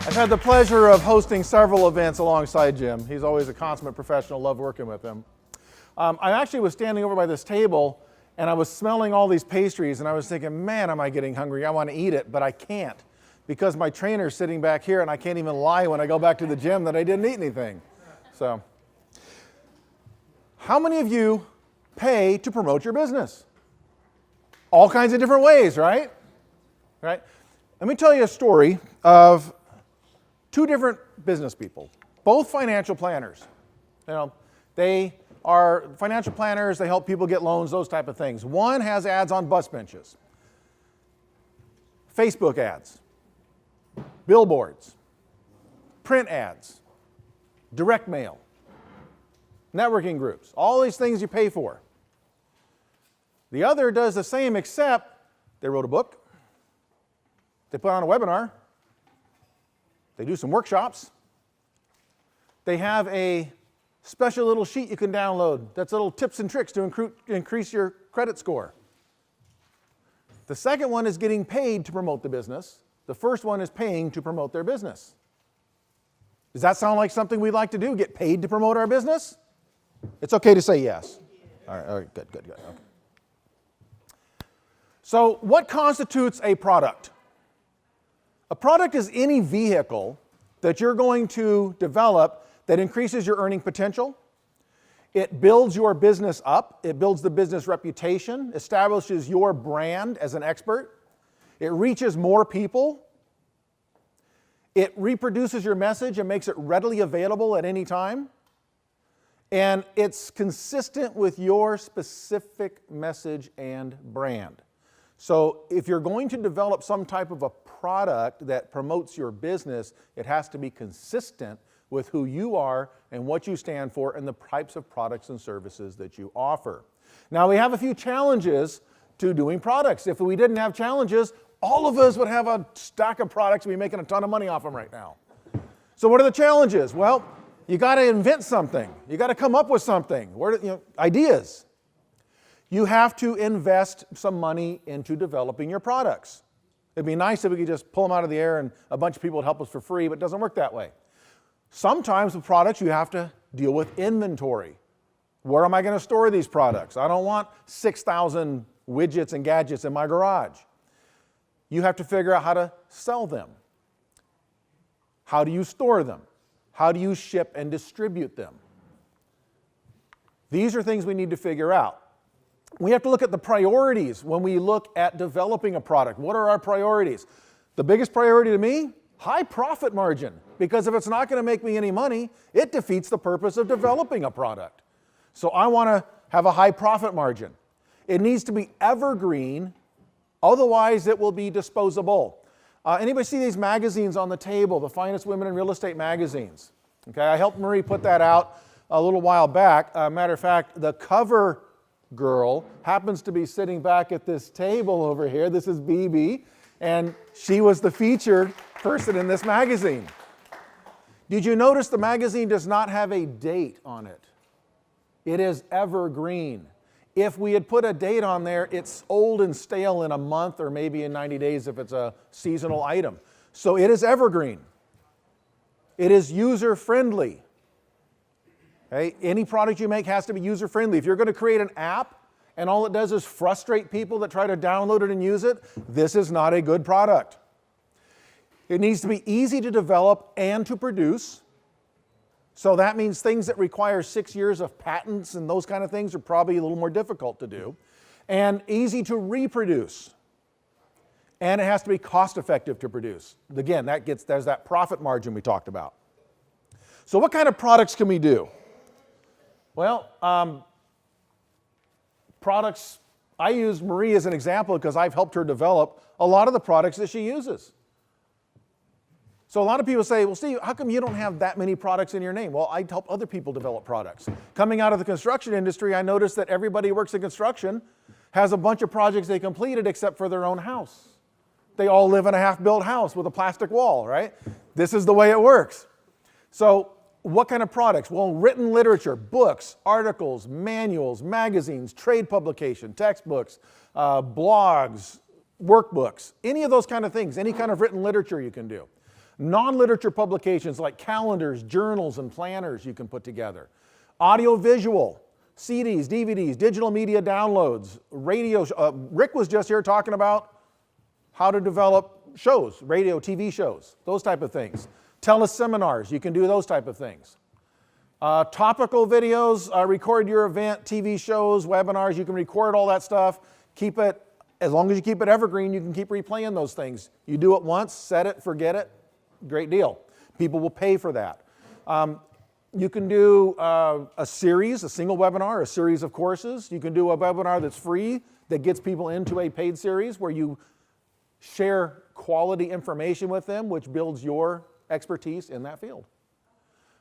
I've had the pleasure of hosting several events alongside Jim. He's always a consummate professional, love working with him. I actually was standing over by this table and I was smelling all these pastries and I was thinking, man, am I getting hungry? I want to eat it, but I can't because my trainer's sitting back here and I can't even lie when I go back to the gym that I didn't eat anything. So, how many of you pay to promote your business? All kinds of different ways, right? Right? Let me tell you a story of two different business people, both financial planners. You know, they are financial planners, they help people get loans, those type of things. One has ads on bus benches, Facebook ads, billboards, print ads, direct mail, networking groups, all these things you pay for. The other does the same, except they wrote a book, they put on a webinar, they do some workshops, they have a special little sheet you can download that's little tips and tricks to increase your credit score. The second one is getting paid to promote the business. The first one is paying to promote their business. Does that sound like something we'd like to do, get paid to promote our business? It's okay to say yes. All right, good. Okay. So what constitutes a product? A product is any vehicle that you're going to develop that increases your earning potential. It builds your business up. It builds the business reputation, establishes your brand as an expert. It reaches more people. It reproduces your message and makes it readily available at any time. And it's consistent with your specific message and brand. So if you're going to develop some type of a product that promotes your business, it has to be consistent with who you are and what you stand for and the types of products and services that you offer. Now we have a few challenges to doing products. If we didn't have challenges, all of us would have a stack of products and be making a ton of money off them right now. So what are the challenges? Well, you got to invent something. You got to come up with something. Ideas. You have to invest some money into developing your products. It'd be nice if we could just pull them out of the air and a bunch of people would help us for free, but it doesn't work that way. Sometimes with products you have to deal with inventory. Where am I going to store these products? I don't want 6,000 widgets and gadgets in my garage. You have to figure out how to sell them. How do you store them? How do you ship and distribute them? These are things we need to figure out. We have to look at the priorities when we look at developing a product. What are our priorities? The biggest priority to me, high profit margin. Because if it's not going to make me any money, it defeats the purpose of developing a product. So I want to have a high profit margin. It needs to be evergreen, otherwise it will be disposable. Anybody see these magazines on the table, the Finest Women in Real Estate magazines? Okay, I helped Marie put that out a little while back. Matter of fact, the cover girl happens to be sitting back at this table over here. This is BB, and she was the featured person in this magazine. Did you notice the magazine does not have a date on it? It is evergreen. If we had put a date on there, it's old and stale in a month or maybe in 90 days if it's a seasonal item. So it is evergreen. It is user-friendly. Okay? Any product you make has to be user-friendly. If you're going to create an app and all it does is frustrate people that try to download it and use it, this is not a good product. It needs to be easy to develop and to produce. So that means things that require 6 years of patents and those kind of things are probably a little more difficult to do. And easy to reproduce. And it has to be cost-effective to produce. Again, there's that profit margin we talked about. So what kind of products can we do? Well, products, I use Marie as an example because I've helped her develop a lot of the products that she uses. So a lot of people say, well, Steve, how come you don't have that many products in your name? Well, I help other people develop products. Coming out of the construction industry, I noticed that everybody who works in construction has a bunch of projects they completed except for their own house. They all live in a half-built house with a plastic wall, right? This is the way it works. So what kind of products? Well, written literature, books, articles, manuals, magazines, trade publication, textbooks, blogs, workbooks, any of those kind of things, any kind of written literature you can do. Non-literature publications like calendars, journals, and planners you can put together. Audio-visual, CDs, DVDs, digital media downloads, radio. Rick was just here talking about how to develop shows, radio, TV shows, those type of things. Teleseminars, you can do those type of things. Topical videos, record your event, TV shows, webinars, you can record all that stuff. Keep it, as long as you keep it evergreen, you can keep replaying those things. You do it once, set it, forget it, great deal. People will pay for that. You can do a series, a single webinar, a series of courses. You can do a webinar that's free that gets people into a paid series where you share quality information with them, which builds your expertise in that field.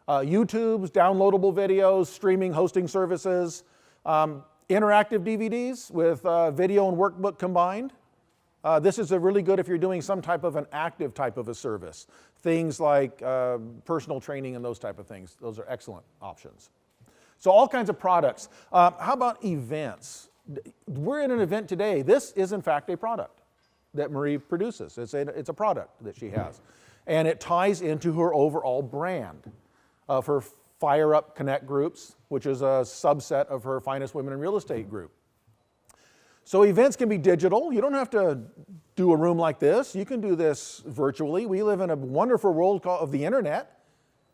YouTube's downloadable videos, streaming hosting services, interactive DVDs with video and workbook combined. This is a really good if you're doing some type of an active type of a service. Things like personal training and those type of things. Those are excellent options. So all kinds of products. How about events? We're in an event today. This is in fact a product that Marie produces. It's a product that she has. And it ties into her overall brand of her Fire Up Connect groups, which is a subset of her Finest Women in Real Estate group. So events can be digital. You don't have to do a room like this. You can do this virtually. We live in a wonderful world of the internet.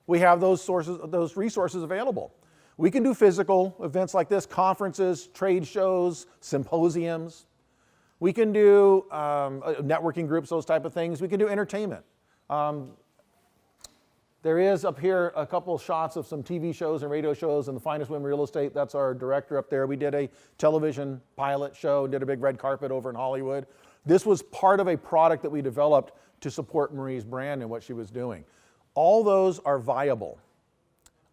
We have those resources available. We can do physical events like this, conferences, trade shows, symposiums. We can do networking groups, those type of things. We can do entertainment. There is up here a couple shots of some TV shows and radio shows in the Finest Women in Real Estate. That's our director up there. We did a television pilot show, did a big red carpet over in Hollywood. This was part of a product that we developed to support Marie's brand and what she was doing. All those are viable.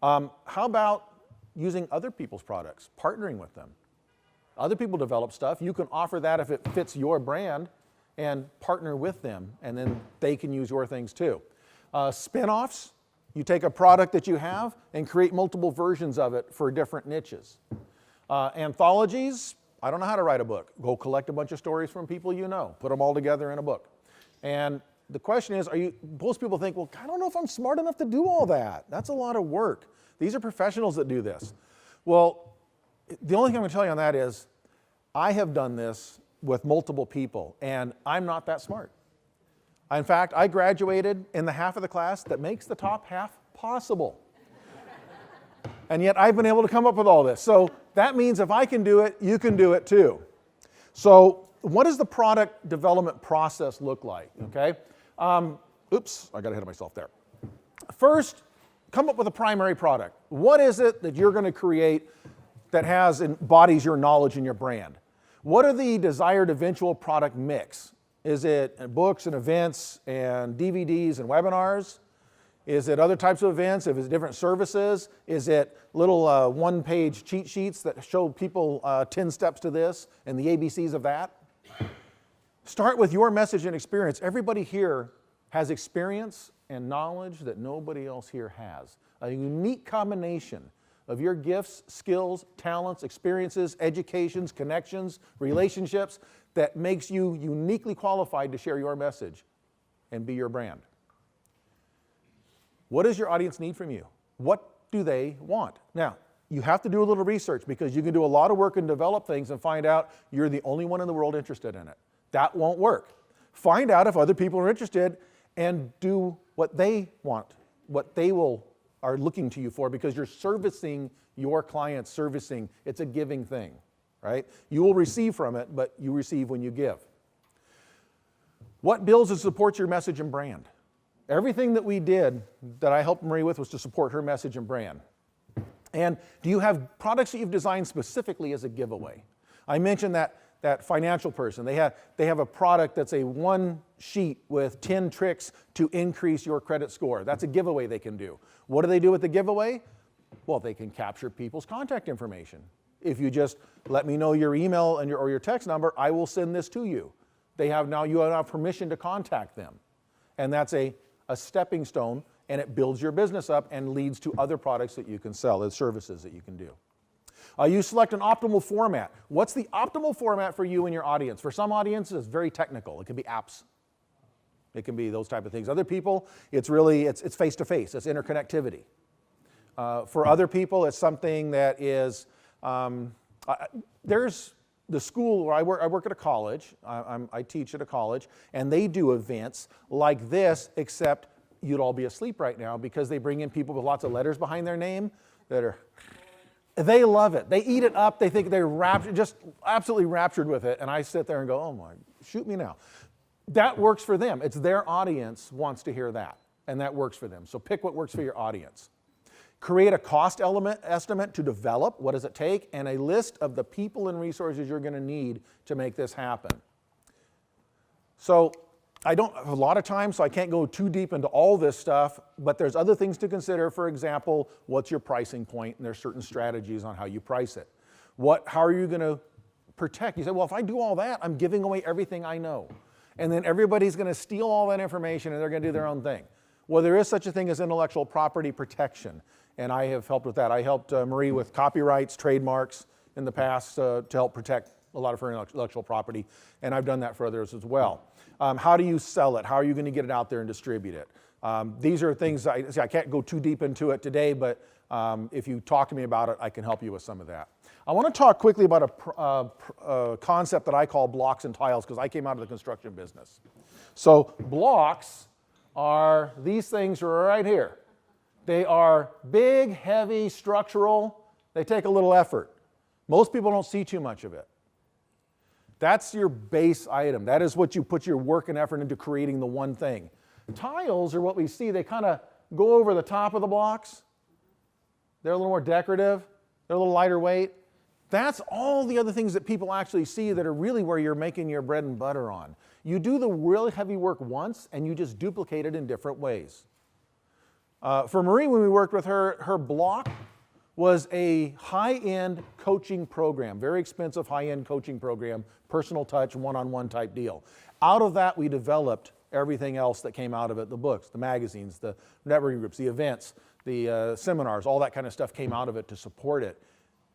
How about using other people's products, partnering with them? Other people develop stuff. You can offer that if it fits your brand and partner with them, and then they can use your things too. Spin-offs. You take a product that you have and create multiple versions of it for different niches. Anthologies, I don't know how to write a book. Go collect a bunch of stories from people you know. Put them all together in a book. And the question is, most people think, well, I don't know if I'm smart enough to do all that. That's a lot of work. These are professionals that do this. Well, the only thing I'm going to tell you on that is, I have done this with multiple people, and I'm not that smart. In fact, I graduated in the half of the class that makes the top half possible. And yet I've been able to come up with all this. So that means if I can do it, you can do it too. So what does the product development process look like? Okay. Oops, I got ahead of myself there. First, come up with a primary product. What is it that you're going to create that embodies your knowledge and your brand? What are the desired eventual product mix? Is it books and events and DVDs and webinars? Is it other types of events? Is it different services? Is it little one-page cheat sheets that show people 10 steps to this and the ABCs of that? Start with your message and experience. Everybody here has experience and knowledge that nobody else here has. A unique combination of your gifts, skills, talents, experiences, educations, connections, relationships that makes you uniquely qualified to share your message and be your brand. What does your audience need from you? What do they want? Now, you have to do a little research because you can do a lot of work and develop things and find out you're the only one in the world interested in it. That won't work. Find out if other people are interested and do what they want, what they are looking to you for, because you're servicing your clients, it's a giving thing, right? You will receive from it, but you receive when you give. What builds and supports your message and brand? Everything that we did that I helped Marie with was to support her message and brand. And do you have products that you've designed specifically as a giveaway? I mentioned that financial person. They have a product that's a one sheet with 10 tricks to increase your credit score. That's a giveaway they can do. What do they do with the giveaway? Well, they can capture people's contact information. If you just let me know your email and or your text number, I will send this to you. You have permission to contact them. And that's a stepping stone, and it builds your business up and leads to other products that you can sell, as services that you can do. You select an optimal format. What's the optimal format for you and your audience? For some audiences, it's very technical. It could be apps. It can be those type of things. Other people, it's really, it's face-to-face. It's interconnectivity. For other people, it's something that is, there's the school where I work at a college. I teach at a college, and they do events like this, except you'd all be asleep right now because they bring in people with lots of letters behind their name that are, they love it. They eat it up. They think they're raptured, just absolutely raptured with it. And I sit there and go, oh my, shoot me now. That works for them. It's their audience wants to hear that, and that works for them. So pick what works for your audience. Create a cost estimate to develop, what does it take, and a list of the people and resources you're going to need to make this happen. So I don't have a lot of time, so I can't go too deep into all this stuff, but there's other things to consider. For example, what's your pricing point? And there's certain strategies on how you price it. How are you going to protect? You say, well, if I do all that, I'm giving away everything I know. And then everybody's going to steal all that information and they're going to do their own thing. Well, there is such a thing as intellectual property protection, and I have helped with that. I helped Marie with copyrights, trademarks in the past to help protect a lot of her intellectual property, and I've done that for others as well. How do you sell it? How are you going to get it out there and distribute it? These are things, I can't go too deep into it today, but if you talk to me about it, I can help you with some of that. I want to talk quickly about a concept that I call blocks and tiles, because I came out of the construction business. So blocks are these things right here. They are big, heavy, structural. They take a little effort. Most people don't see too much of it. That's your base item. That is what you put your work and effort into creating the one thing. Tiles are what we see. They kind of go over the top of the blocks. They're a little more decorative. They're a little lighter weight. That's all the other things that people actually see that are really where you're making your bread and butter on. You do the really heavy work once and you just duplicate it in different ways. For Marie, when we worked with her, her block was a high-end coaching program, very expensive high-end coaching program, personal touch, one-on-one type deal. Out of that, we developed everything else that came out of it, the books, the magazines, the networking groups, the events, the seminars, all that kind of stuff came out of it to support it.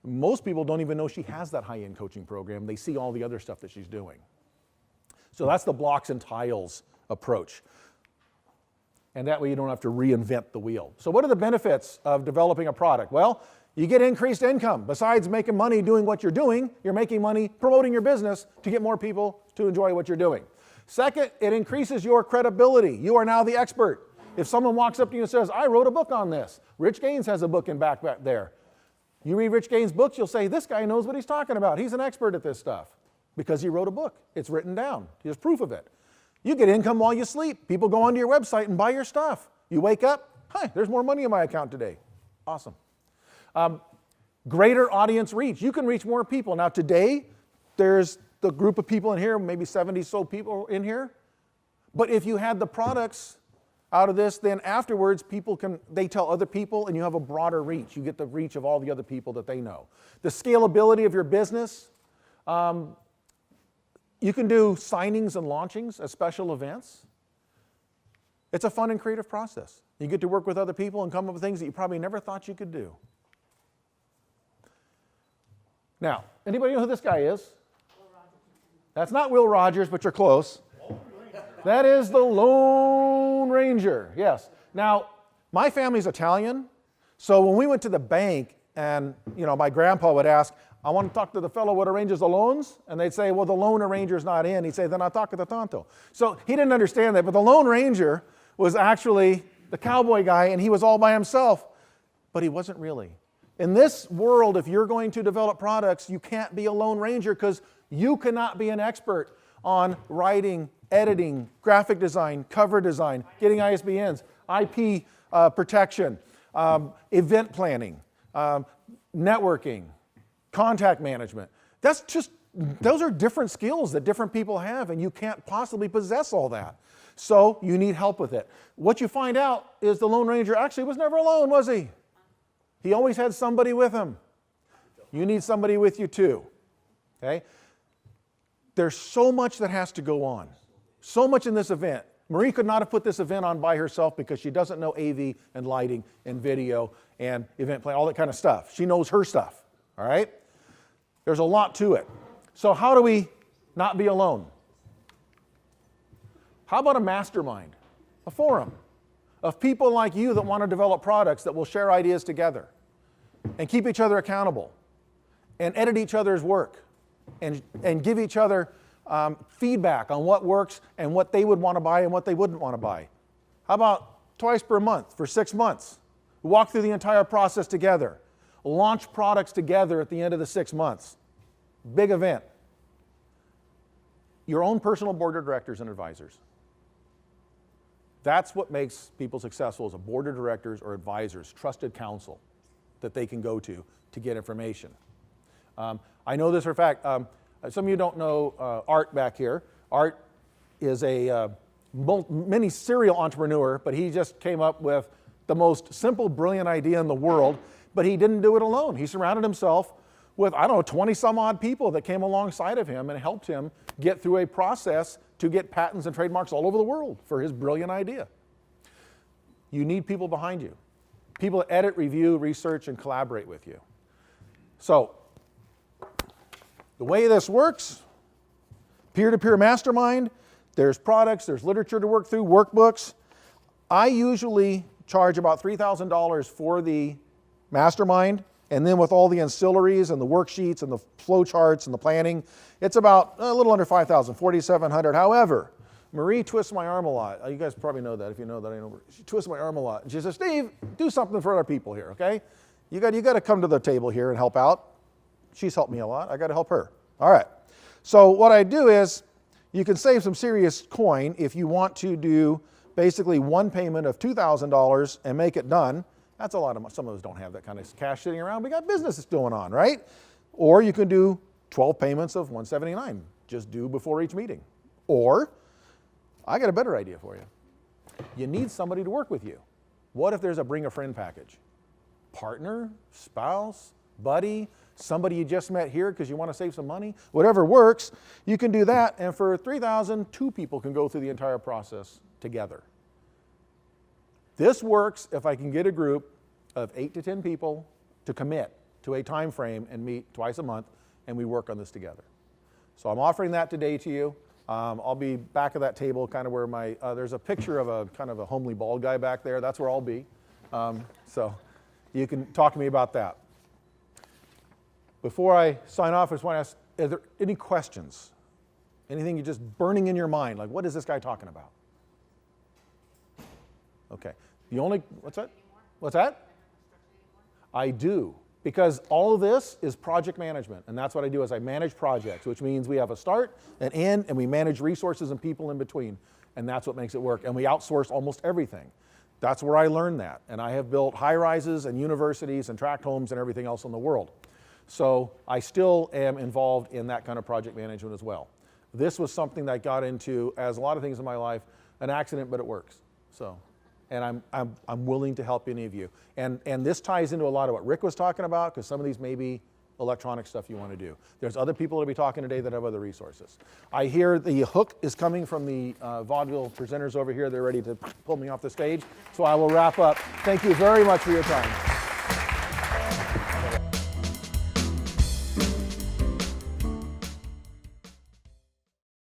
Most people don't even know she has that high-end coaching program. They see all the other stuff that she's doing. So that's the blocks and tiles approach. And that way you don't have to reinvent the wheel. So what are the benefits of developing a product? Well, you get increased income. Besides making money doing what you're doing, you're making money promoting your business to get more people to enjoy what you're doing. Second, it increases your credibility. You are now the expert. If someone walks up to you and says, I wrote a book on this. Rich Gaines has a book in back there. You read Rich Gaines' books, you'll say, this guy knows what he's talking about. He's an expert at this stuff because he wrote a book. It's written down. There's proof of it. You get income while you sleep. People go onto your website and buy your stuff. You wake up, hi, there's more money in my account today. Awesome. Greater audience reach. You can reach more people. Now today, there's the group of people in here, maybe 70 so people in here. But if you had the products out of this, then afterwards they tell other people and you have a broader reach. You get the reach of all the other people that they know. The scalability of your business. You can do signings and launchings at special events. It's a fun and creative process. You get to work with other people and come up with things that you probably never thought you could do. Now, anybody know who this guy is? That's not Will Rogers, but you're close. That is the Lone Ranger, yes. Now, my family's Italian, so when we went to the bank and, my grandpa would ask, I want to talk to the fellow what arranges the loans. And they'd say, well, the loan arranger's not in. He'd say, then I'll talk to the tonto. So he didn't understand that. But the Lone Ranger was actually the cowboy guy, and he was all by himself. But he wasn't really. In this world, if you're going to develop products, you can't be a Lone Ranger because you cannot be an expert on writing, editing, graphic design, cover design, getting ISBNs, IP protection, event planning, networking, contact management. Those are different skills that different people have, and you can't possibly possess all that. So you need help with it. What you find out is the Lone Ranger actually was never alone, was he? He always had somebody with him. You need somebody with you too. Okay? There's so much that has to go on. So much in this event. Marie could not have put this event on by herself because she doesn't know AV and lighting and video and event planning, all that kind of stuff. She knows her stuff. All right? There's a lot to it. So how do we not be alone? How about a mastermind, a forum of people like you that want to develop products that will share ideas together and keep each other accountable and edit each other's work and give each other feedback on what works and what they would want to buy and what they wouldn't want to buy? How about twice per month for 6 months? Walk through the entire process together. Launch products together at the end of the 6 months. Big event. Your own personal board of directors and advisors. That's what makes people successful, is a board of directors or advisors, trusted counsel that they can go to get information. I know this for a fact. Some of you don't know Art back here. Art is a mini serial entrepreneur, but he just came up with the most simple, brilliant idea in the world, but he didn't do it alone. He surrounded himself with, I don't know, 20 some odd people that came alongside of him and helped him get through a process to get patents and trademarks all over the world for his brilliant idea. You need people behind you. People that edit, review, research, and collaborate with you. So, the way this works, peer-to-peer mastermind, there's products, there's literature to work through, workbooks. I usually charge about $3,000 for the mastermind, and then with all the ancillaries and the worksheets and the flow charts and the planning, it's about a little under $5,000, $4,700. However, Marie twists my arm a lot. You guys probably know that if you know that I know. She twists my arm a lot. And she says, Steve, do something for other people here, okay? You got to come to the table here and help out. She's helped me a lot. I got to help her. All right. So what I do is you can save some serious coin if you want to do basically one payment of $2,000 and make it done. That's a lot of money. Some of us don't have that kind of cash sitting around. We got businesses going on, right? Or you can do 12 payments of $179. Just due before each meeting. Or I got a better idea for you. You need somebody to work with you. What if there's a bring a friend package? Partner, spouse, buddy, somebody you just met here because you want to save some money, whatever works, you can do that, and for $3,000, 2 people can go through the entire process together. This works if I can get a group of 8 to 10 people to commit to a time frame and meet twice a month, and we work on this together. So I'm offering that today to you. I'll be back at that table, kind of where my, there's a picture of a kind of a homely bald guy back there. That's where I'll be. So you can talk to me about that. Before I sign off, I just want to ask, are there any questions? Anything just burning in your mind? Like, what is this guy talking about? Okay. The only, what's that? What's that? I do. Because all of this is project management. And that's what I do, is I manage projects, which means we have a start, an end, and we manage resources and people in between. And that's what makes it work. And we outsource almost everything. That's where I learned that. And I have built high-rises and universities and tract homes and everything else in the world. So I still am involved in that kind of project management as well. This was something that I got into, as a lot of things in my life, an accident, but it works. So, and I'm willing to help any of you. And this ties into a lot of what Rick was talking about, because some of these may be electronic stuff you want to do. There's other people that'll be talking today that have other resources. I hear the hook is coming from the vaudeville presenters over here. They're ready to pull me off the stage. So I will wrap up. Thank you very much for your time.